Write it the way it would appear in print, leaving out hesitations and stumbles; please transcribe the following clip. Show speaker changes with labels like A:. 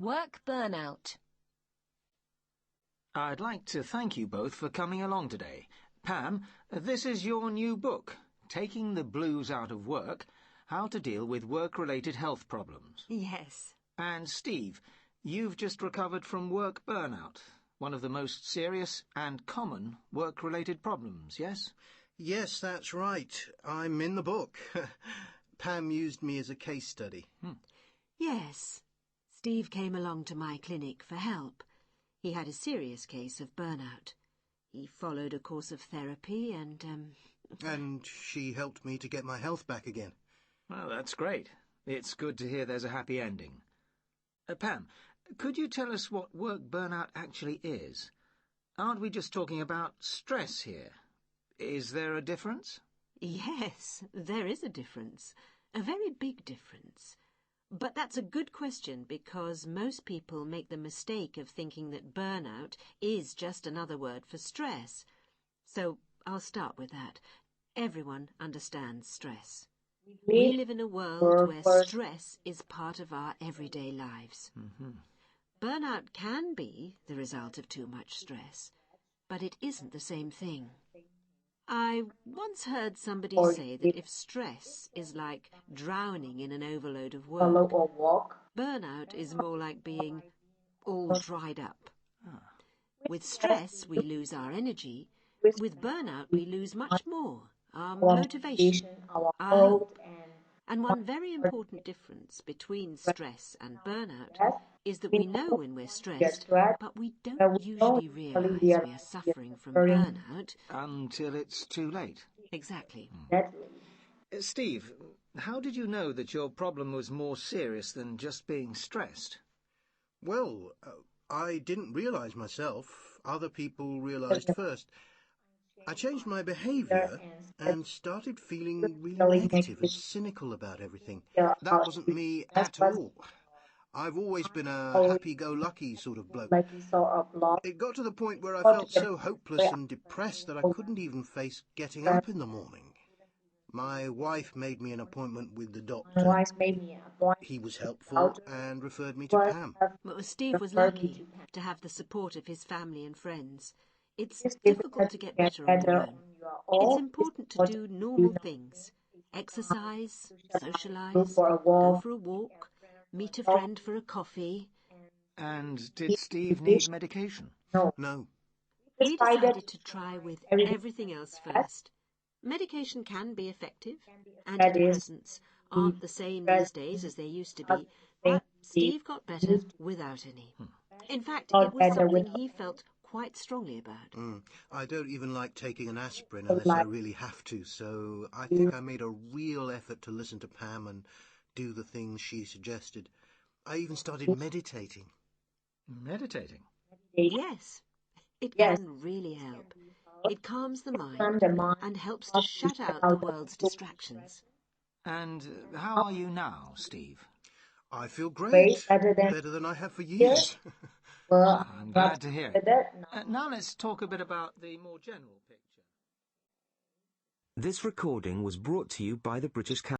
A: Work burnout.
B: I'd like to thank you both for coming along today. Pam, this is your new book, Taking the Blues Out of Work, How to Deal with Work-Related Health Problems.
C: Yes.
B: And Steve, you've just recovered from work burnout, one of the most serious and common work-related problems, yes?
D: Yes, that's right. I'm in the book. Pam used me as a case study.
C: Yes. Steve came along to my clinic for help. He had a serious case of burnout. He followed a course of therapy and,
D: And she helped me to get my health back again.
B: Well, that's great. It's good to hear there's a happy ending. Pam, could you tell us what work burnout actually is? Aren't we just talking about stress here? Is there a difference?
C: Yes, there is a difference. A very big difference. But that's a good question because most people make the mistake of thinking that burnout is just another word for stress. So I'll start with that. Everyone understands stress. We live in a world where stress is part of our everyday lives. Burnout can be the result of too much stress, but it isn't the same thing. I once heard somebody say that if stress is like drowning in an overload of work, burnout is more like being all dried up. With stress, we lose our energy. With burnout, we lose much more, our motivation, our hope. And one very important difference between stress and burnout is that we know when we're stressed, but we don't usually realise we are suffering from burnout.
B: Until it's too late.
C: Exactly.
B: Steve, how did you know that your problem was more serious than just being stressed?
D: Well, I didn't realise myself. Other people realised first. I changed my behaviour and started feeling really negative and cynical about everything. That wasn't me at all. I've always been a happy-go-lucky sort of bloke. It got to the point where I felt so hopeless and depressed that I couldn't even face getting up in the morning. My wife made me an appointment with the doctor. He was helpful and referred me to Pam.
C: Well, Steve was lucky to have the support of his family and friends. It's difficult to get better on your own. It's important to do normal things. Exercise, socialise, go for a walk, meet a friend for a coffee.
B: And did Steve need medication?
D: No.
C: He decided to try with everything else first. Medication can be effective. Antidepressants aren't the same these days as they used to be, but Steve got better without any. In fact, it was something he felt quite strongly about.
D: I don't even like taking an aspirin unless I really have to, so I think I made a real effort to listen to Pam and do the things she suggested. I even started meditating.
B: Meditating?
C: Yes, it can really help. It calms the mind and helps to shut out the world's distractions.
B: And how are you now, Steve?
D: I feel great. Better than I have for years.
B: I'm glad to hear it. Now let's talk a bit about the more general picture.
E: This recording was brought to you by the British Council.